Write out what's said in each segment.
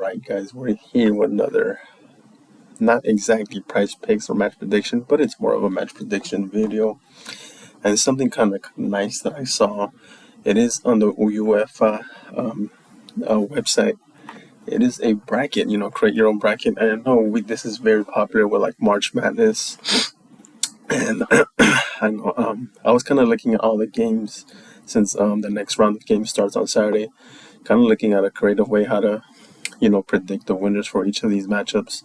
Alright guys, we're here with another, not exactly price picks or match prediction, but it's more of a match prediction video. And it's something kind of nice that I saw. It is on the UEFA website. It is a bracket, create your own bracket. And I know this is very popular with like March Madness. And I know I was kind of looking at all the games since the next round of games starts on Saturday. Kind of looking at a creative way how to predict the winners for each of these matchups.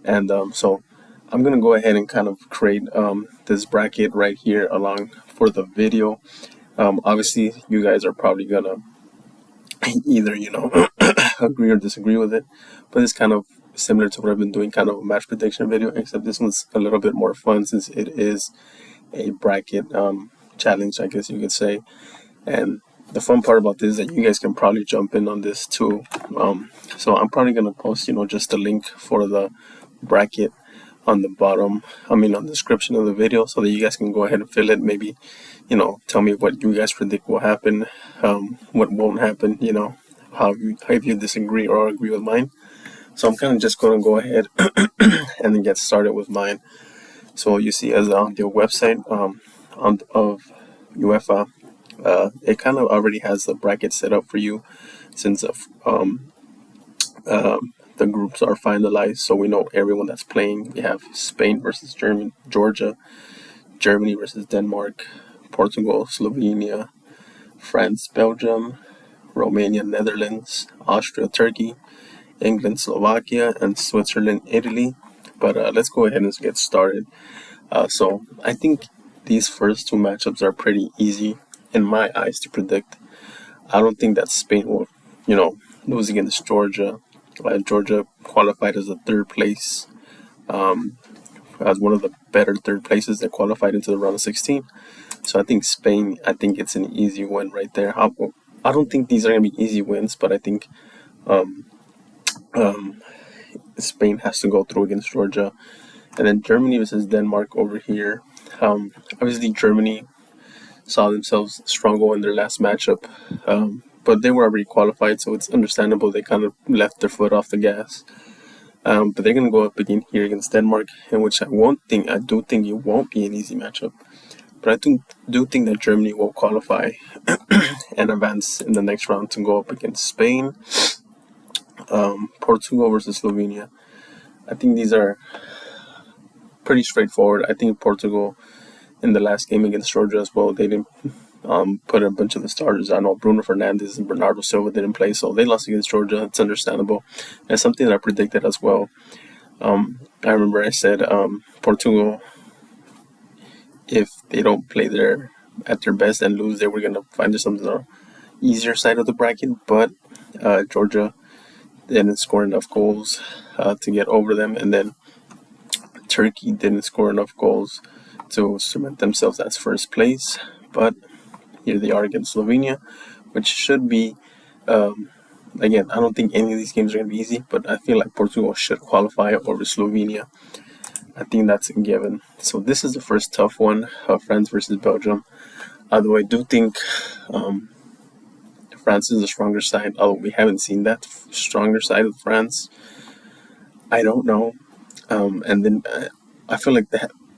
And so I'm going to go ahead and kind of create this bracket right here along for the video. Obviously, you guys are probably going to either, agree or disagree with it. But it's kind of similar to what I've been doing, kind of a match prediction video, except this one's a little bit more fun since it is a bracket challenge, I guess you could say. And the fun part about this is that you guys can probably jump in on this too. So I'm probably going to post, just a link for the bracket on the bottom, on the description of the video, so that you guys can go ahead and fill it. Maybe, tell me what you guys predict will happen, what won't happen, how if you disagree or agree with mine. So I'm kind of just going to go ahead and then get started with mine. So you see, as on the website of UEFA, it kind of already has the bracket set up for you, since the groups are finalized, so we know everyone that's playing. We have Spain versus Georgia, Germany versus Denmark, Portugal, Slovenia, France, Belgium, Romania, Netherlands, Austria, Turkey, England, Slovakia, and Switzerland, Italy. But let's go ahead and get started. So I think these first two matchups are pretty easy in my eyes to predict. I don't think that Spain will, lose against Georgia. Georgia qualified as a third place, as one of the better third places that qualified into the round of 16. So I think Spain, it's an easy win right there. I don't think these are going to be easy wins, but I think Spain has to go through against Georgia. And then Germany versus Denmark over here. Obviously, Germany saw themselves struggle in their last matchup, but they were already qualified, so it's understandable they kind of left their foot off the gas. But they're going to go up again here against Denmark, in which I do think it won't be an easy matchup. But I do think that Germany will qualify and advance in the next round to go up against Spain. Portugal versus Slovenia. I think these are pretty straightforward. I think Portugal, in the last game against Georgia as well, they didn't put a bunch of the starters. I know Bruno Fernandes and Bernardo Silva didn't play, so they lost against Georgia. It's understandable. And something that I predicted as well. I remember I said Portugal, if they don't play at their best and lose, they were going to find themselves on the easier side of the bracket. But Georgia didn't score enough goals to get over them. And then Turkey didn't score enough goals to cement themselves as first place. But here they are against Slovenia, which should be, again, I don't think any of these games are going to be easy, but I feel like Portugal should qualify over Slovenia. I think that's a given. So this is the first tough one, France versus Belgium. Although I do think France is the stronger side, although we haven't seen that stronger side of France. I don't know. And then I feel like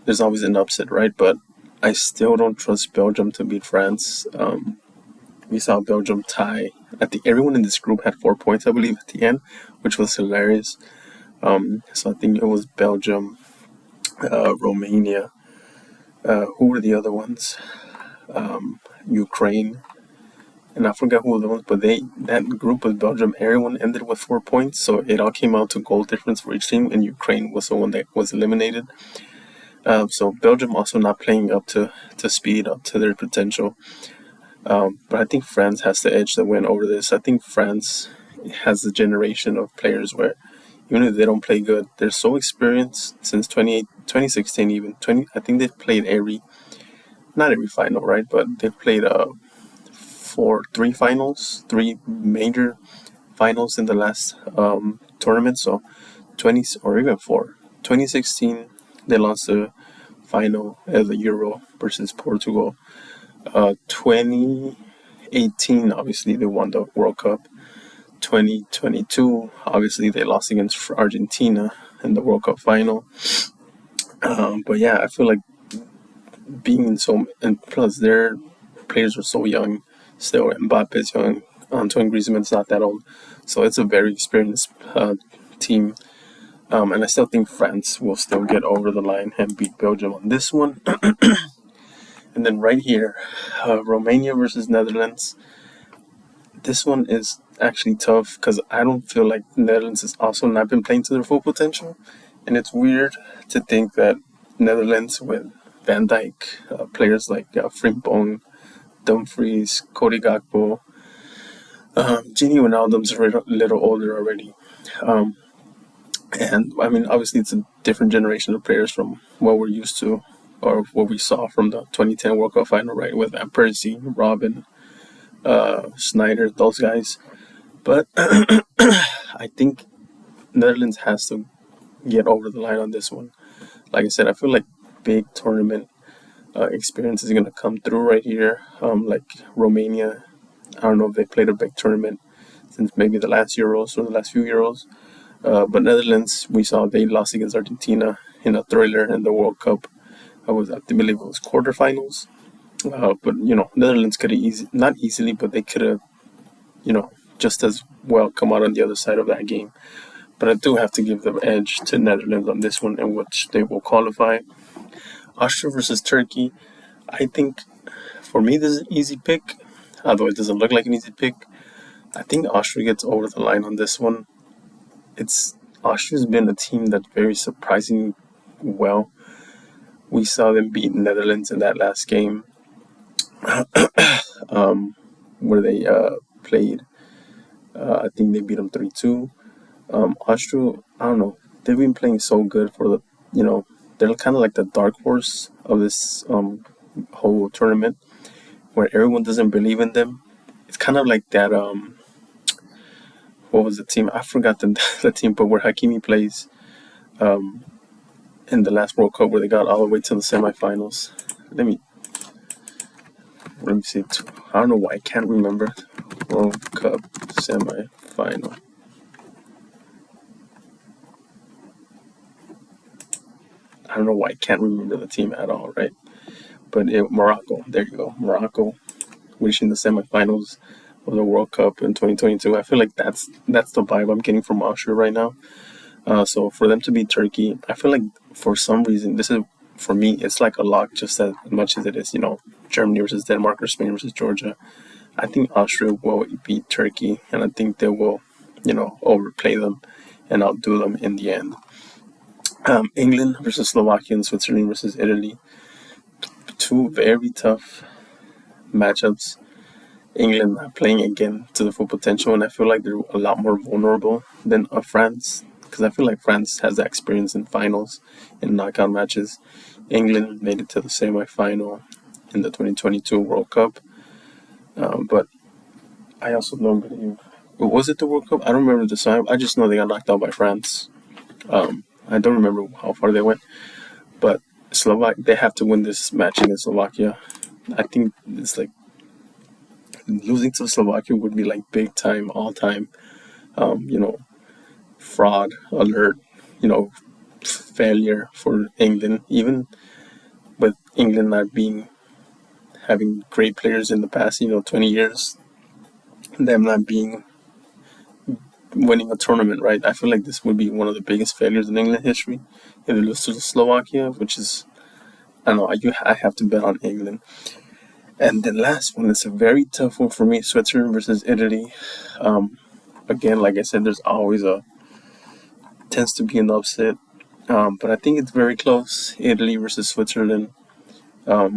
there's always an upset, right? But I still don't trust Belgium to beat France. We saw Belgium tie. I think everyone in this group had 4 points, I believe, at the end, which was hilarious. So I think it was Belgium, Romania. Who were the other ones? Ukraine. And I forgot who were the ones, but that group was Belgium. Everyone ended with 4 points, so it all came out to goal difference for each team, and Ukraine was the one that was eliminated. So Belgium also not playing up to speed, up to their potential. But I think France has the edge to win over this. I think France has a generation of players where, even if they don't play good, they're so experienced since 2016 even. I think they've played not every final, right? But they've played three major finals in the last tournament. So 20 or even 4. 2016 they lost the final of the Euro versus Portugal. 2018 obviously they won the World Cup. 2022, obviously they lost against Argentina in the World Cup final. But yeah, I feel like and plus their players are so young still. Mbappe's young, Antoine Griezmann's not that old, so it's a very experienced team. And I still think France will still get over the line and beat Belgium on this one. And then right here, Romania versus Netherlands. This one is actually tough because I don't feel like Netherlands has also not been playing to their full potential. And it's weird to think that Netherlands with Van Dijk, players like Frimpong, Dumfries, Cody Gakpo, Gini Wijnaldum's a little older already. And I mean, obviously, it's a different generation of players from what we're used to or what we saw from the 2010 World Cup final, right? With Van Persie, Robin, Snyder, those guys. But I think Netherlands has to get over the line on this one. Like I said, I feel like big tournament experience is going to come through right here. Like Romania, I don't know if they played a big tournament since maybe the last Euros or the last few Euros. But Netherlands, we saw they lost against Argentina in a thriller in the World Cup. I believe it was quarterfinals. But Netherlands could have not easily, but they could have, just as well come out on the other side of that game. But I do have to give the edge to Netherlands on this one, in which they will qualify. Austria versus Turkey. I think for me this is an easy pick, although it doesn't look like an easy pick. I think Austria gets over the line on this one. Austria's been a team that's very surprisingly well. We saw them beat Netherlands in that last game, where they played. I think they beat them 3-2. Austria, I don't know. They've been playing so good they're kind of like the dark horse of this whole tournament, where everyone doesn't believe in them. It's kind of like that. What was the team? I forgot the team, but where Hakimi plays in the last World Cup, where they got all the way to the semifinals. Let me see. I don't know why I can't remember. World Cup semifinal. I don't know why I can't remember the team at all, right? But Morocco. There you go. Morocco reaching the semifinals of the World Cup in 2022. I feel like that's the vibe I'm getting from Austria right now. So for them to beat Turkey, I feel like for some reason, this is, for me, it's like a lock just as much as it is, Germany versus Denmark or Spain versus Georgia. I think Austria will beat Turkey, and I think they will, overplay them and outdo them in the end. England versus Slovakia and Switzerland versus Italy. Two very tough matchups. England are playing again to the full potential, and I feel like they're a lot more vulnerable than France, because I feel like France has that experience in finals and knockout matches. England made it to the semi-final in the 2022 World Cup, but I also don't believe. Was it the World Cup? I don't remember the time. I just know they got knocked out by France. I don't remember how far they went, but they have to win this match against Slovakia. I think it's like losing to Slovakia would be like big time, all time, fraud alert, failure for England, even with England not having great players in the past, 20 years, them not winning a tournament, right? I feel like this would be one of the biggest failures in England history if they lose to Slovakia, which is, I don't know, I have to bet on England. And the last one is a very tough one for me, Switzerland versus Italy. Again, like I said, there's always tends to be an upset, but I think it's very close, Italy versus Switzerland. I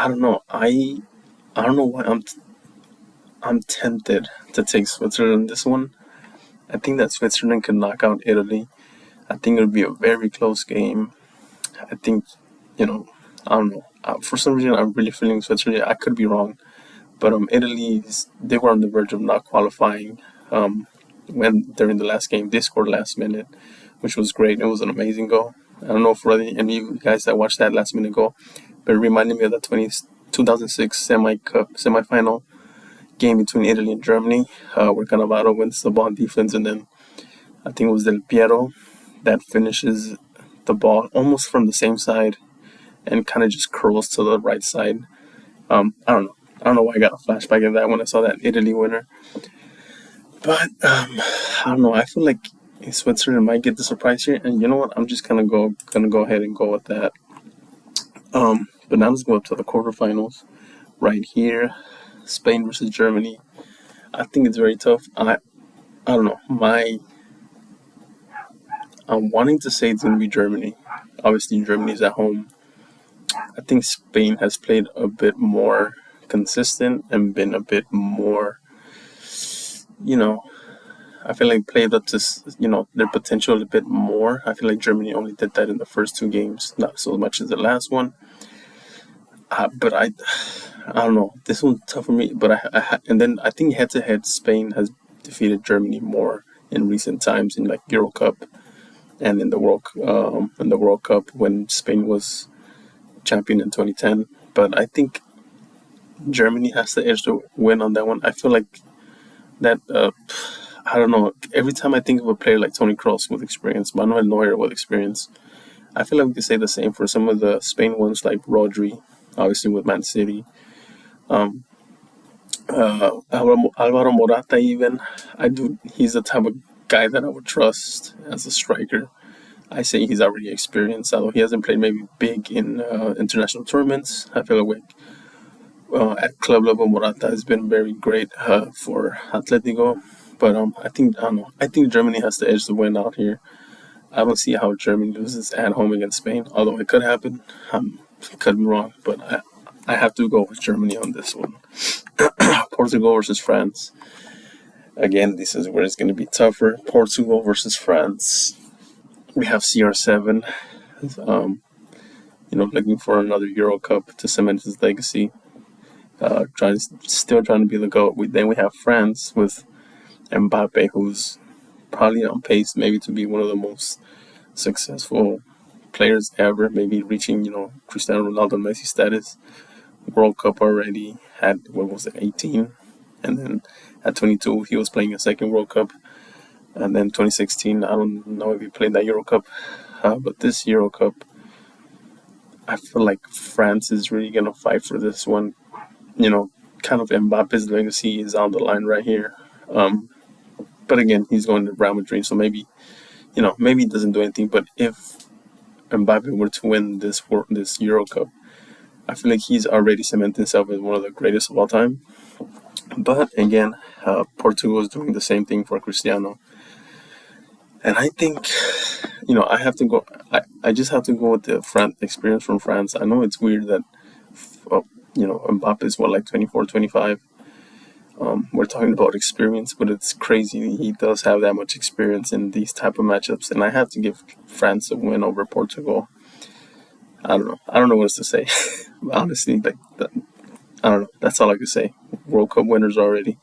don't know, I don't know why I'm tempted to take Switzerland this one. I think that Switzerland can knock out Italy. I think it'll be a very close game. I think, I don't know. For some reason, I'm really feeling Switzerland. I could be wrong. But Italy, they were on the verge of not qualifying when during the last game. They scored last minute, which was great. It was an amazing goal. I don't know for any of you guys that watched that last minute goal, but it reminded me of the 2006 semi-final game between Italy and Germany, where Cannavaro wins the ball on defense, and then I think it was Del Piero that finishes the ball almost from the same side and kind of just curls to the right side. I don't know. I don't know why I got a flashback of that when I saw that Italy winner. But I don't know. I feel like Switzerland might get the surprise here, and you know what? I'm just gonna go ahead and go with that. But now let's go up to the quarterfinals. Right here, Spain versus Germany. I think it's very tough. I don't know. I'm wanting to say it's gonna be Germany. Obviously, Germany's at home. I think Spain has played a bit more consistent and been a bit more, you know, I feel like played up to, their potential a bit more. I feel like Germany only did that in the first two games, not so much as the last one. But I don't know. This one's tough for me. But and then I think head to head, Spain has defeated Germany more in recent times in like Euro Cup and in the World Cup when Spain was champion in 2010. But I think Germany has the edge to win on that one. I feel like that. I don't know. Every time I think of a player like Toni Kroos with experience, Manuel Neuer with experience, I feel like we could say the same for some of the Spain ones like Rodri, obviously with Man City. Alvaro Morata even. He's the type of guy that I would trust as a striker. I say he's already experienced, although he hasn't played maybe big in international tournaments. I feel like at club level, Morata has been very great for Atletico. But I don't know. I think Germany has the edge to win out here. I don't see how Germany loses at home against Spain, although it could happen. Could be wrong, but I have to go with Germany on this one. Portugal versus France. Again, this is where it's going to be tougher. Portugal versus France. We have CR7, looking for another Euro Cup to cement his legacy. Still trying to be the GOAT. Then we have France with Mbappe, who's probably on pace maybe to be one of the most successful players ever, maybe reaching, Cristiano Ronaldo, Messi status. World Cup already, had, 18? And then at 22, he was playing a second World Cup. And then 2016, I don't know if he played that Euro Cup. But this Euro Cup, I feel like France is really going to fight for this one. Kind of Mbappe's legacy is on the line right here. But again, he's going to Real Madrid, so maybe he doesn't do anything. But if Mbappe were to win this Euro Cup, I feel like he's already cemented himself as one of the greatest of all time. But again, Portugal is doing the same thing for Cristiano. And I think, I have to go. I just have to go with the experience from France. I know it's weird that, Mbappe is like 24, 25. We're talking about experience, but it's crazy. He does have that much experience in these type of matchups, and I have to give France a win over Portugal. I don't know. I don't know what else to say. Honestly, I don't know. That's all I can say. World Cup winners already.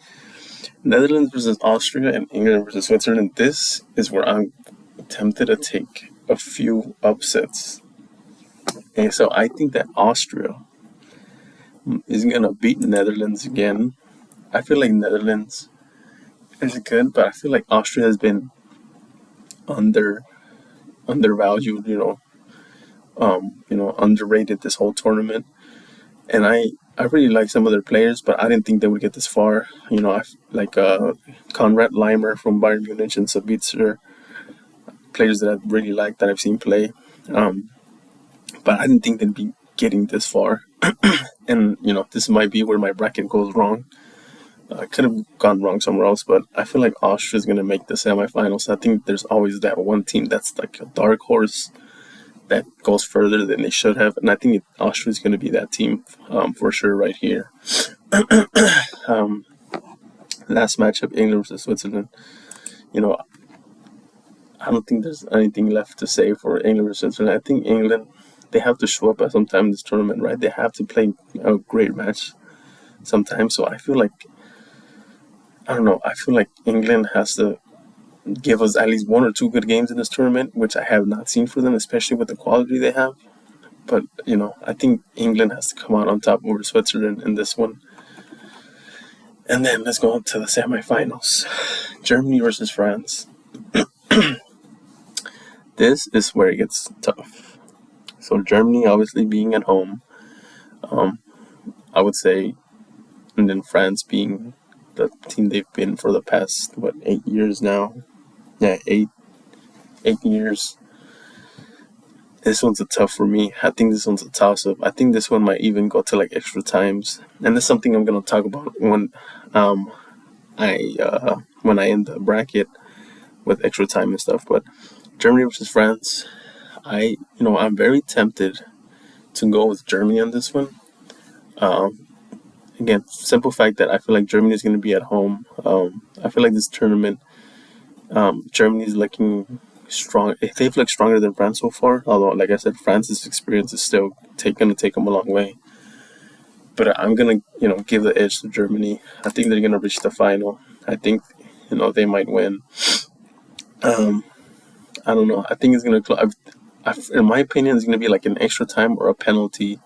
Netherlands versus Austria and England versus Switzerland. This is where I'm tempted to take a few upsets. And so I think that Austria is going to beat Netherlands again. I feel like Netherlands is good, but I feel like Austria has been undervalued, underrated this whole tournament. And I really like some of their players, but I didn't think they would get this far. I like Konrad Leimer from Bayern Munich and Sabitzer, players that I really like that I've seen play. But I didn't think they'd be getting this far. And, this might be where my bracket goes wrong. I could have gone wrong somewhere else, but I feel like Austria is going to make the semifinals. I think there's always that one team that's like a dark horse that goes further than they should have, and I think Austria is going to be that team for sure right here. Last matchup, England versus Switzerland. I don't think there's anything left to say for England versus Switzerland. I think England, they have to show up at some time in this tournament, right? They have to play a great match sometimes. So I feel like, I don't know, I feel like England has to give us at least one or two good games in this tournament, which I have not seen for them, especially with the quality they have. But, I think England has to come out on top over Switzerland in this one. And then let's go on to the semifinals. Germany versus France. This is where it gets tough. So Germany obviously being at home, I would say, and then France being the team they've been for the past 8 years now. Yeah, 8 years. This one's a tough for me. I think this one's a toss-up. I think this one might even go to like extra times, and that's something I'm gonna talk about when I end the bracket with extra time and stuff. But Germany versus France, I'm very tempted to go with Germany on this one. Again, simple fact that I feel like Germany is going to be at home. I feel like this tournament, Germany is looking strong. They've looked stronger than France so far. Although, like I said, France's experience is still going to take them a long way. But I'm gonna, give the edge to Germany. I think they're gonna reach the final. I think, they might win. I don't know. I think it's gonna. In my opinion, it's gonna be like an extra time or a penalty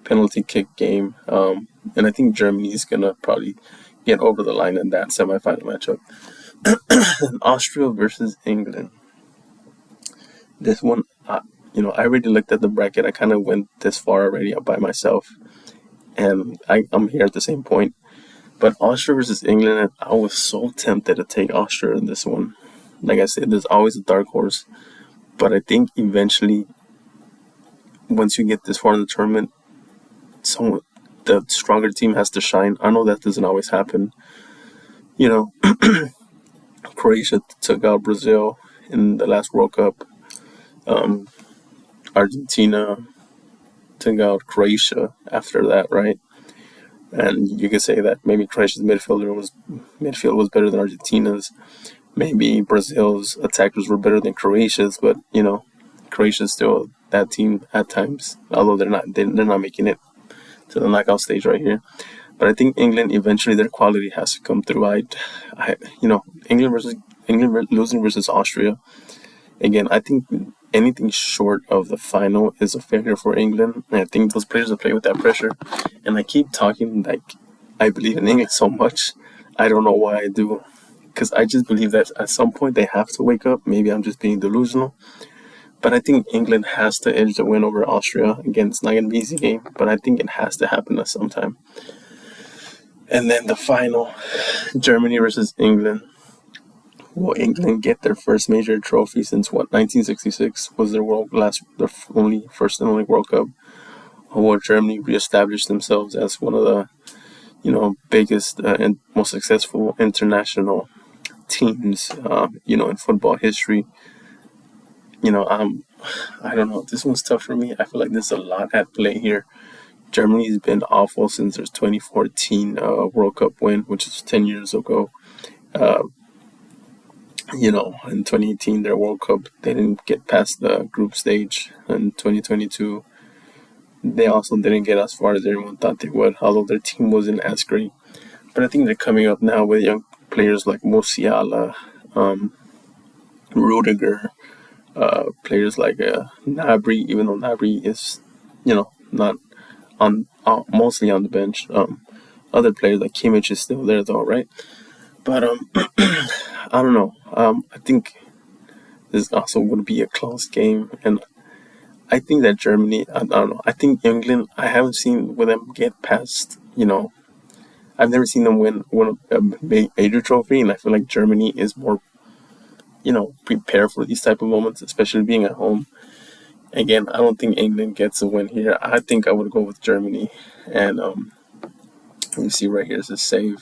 penalty kick game. And I think Germany is gonna probably get over the line in that semifinal matchup. Austria versus England. This one, I already looked at the bracket. I kind of went this far already by myself, and I'm here at the same point. But Austria versus England, I was so tempted to take Austria in this one. Like I said, there's always a dark horse, but I think eventually, once you get this far in the tournament, the stronger team has to shine. I know that doesn't always happen. Croatia took out Brazil in the last World Cup. Argentina took out Croatia after that, right? And you could say that maybe Croatia's midfield was better than Argentina's. Maybe Brazil's attackers were better than Croatia's, but Croatia's still that team at times. Although they're not making it to the knockout stage right here. But I think England eventually their quality has to come through. England losing versus Austria. Again, I think anything short of the final is a failure for England. And I think those players will play with that pressure. And I keep talking like I believe in England so much. I don't know why I do. Because I just believe that at some point they have to wake up. Maybe I'm just being delusional. But I think England has to edge the win over Austria. Again, it's not going to be an easy game, but I think it has to happen at some time. And then the final, Germany versus England. Will England get their first major trophy since 1966 was their first and only World Cup? Or will Germany reestablish themselves as one of the biggest and most successful international teams in football history? I don't know. This one's tough for me. I feel like there's a lot at play here. Germany's been awful since their 2014 World Cup win, which is 10 years ago. In 2018, their World Cup, they didn't get past the group stage. In 2022, they also didn't get as far as everyone thought they would, although their team wasn't as great. But I think they're coming up now with young players like Musiala, Rudiger, players like Gnabry, even though Gnabry is, not mostly on the bench. Other players like Kimmich is still there though, right? But I don't know. I think this also would be a close game, and I think that Germany. I don't know. I think England. I haven't seen them get past. I've never seen them win a major trophy, and I feel like Germany is more, prepared for these type of moments, especially being at home. Again, I don't think England gets a win here. I think I would go with Germany, and you see right here, it says save.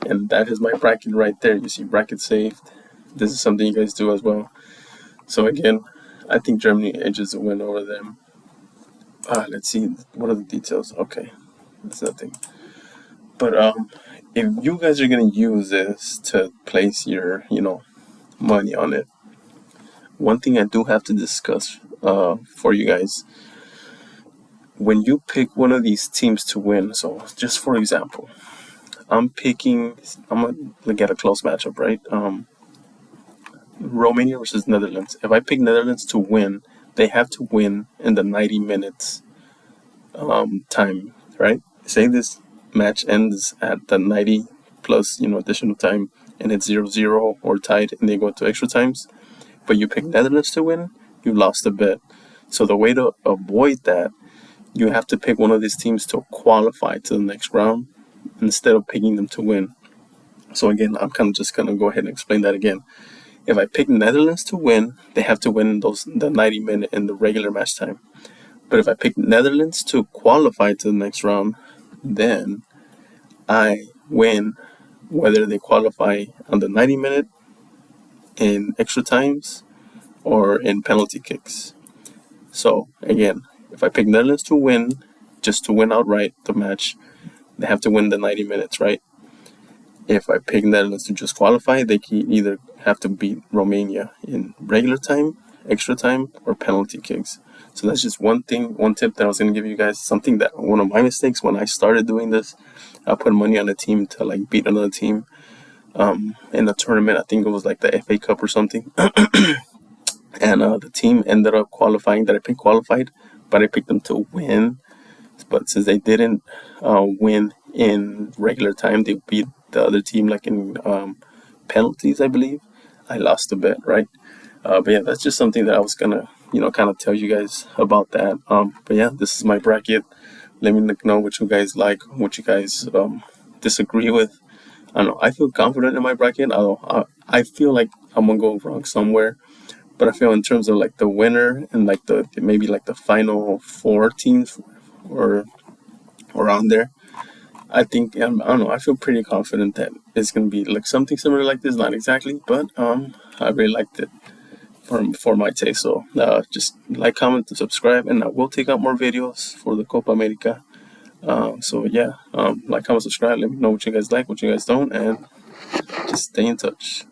And that is my bracket right there. You see bracket saved. This is something you guys do as well. So again, I think Germany edges the win over them. Let's see. What are the details? Okay. That's nothing. But if you guys are going to use this to place your, money on it, one thing I do have to discuss for you guys. When you pick one of these teams to win, so just for example, I'm going to look at a close matchup, right? Romania versus Netherlands. If I pick Netherlands to win, they have to win in the 90 minutes time, right? Say this match ends at the 90 plus additional time, and it's 0-0 or tied, and they go to extra times, but you pick Netherlands to win, you lost a bet. So the way to avoid that, you have to pick one of these teams to qualify to the next round instead of picking them to win. So again, I'm kind of just gonna go ahead and explain that again. If I pick Netherlands to win, they have to win the 90-minute and the regular match time. But if I pick Netherlands to qualify to the next round, then I win whether they qualify on the 90-minute, in extra times, or in penalty kicks. So again, if I pick Netherlands to win, just to win outright the match, they have to win the 90 minutes, right? If I pick Netherlands to just qualify, they can either have to beat Romania in regular time, extra time, or penalty kicks. So that's just one tip that I was going to give you guys. Something that one of my mistakes when I started doing this, I put money on a team to like beat another team in a tournament. I think it was like the FA Cup or something. And the team ended up qualifying that I picked qualified, but I picked them to win. But since they didn't win in regular time, they beat the other team like in penalties, I believe. I lost a bet, right? But yeah, that's just something that I was gonna, kind of tell you guys about that. But yeah, this is my bracket. Let me know what you guys like, what you guys disagree with. I don't know. I feel confident in my bracket. I feel like I'm gonna go wrong somewhere. But I feel in terms of like the winner and like maybe like the final 4 teams or around there, I think I don't know. I feel pretty confident that it's gonna be like something similar like this. Not exactly, but I really liked it for my taste. So just like, comment, and subscribe, and I will take out more videos for the Copa America. So yeah, like, comment, subscribe. Let me know what you guys like, what you guys don't, and just stay in touch.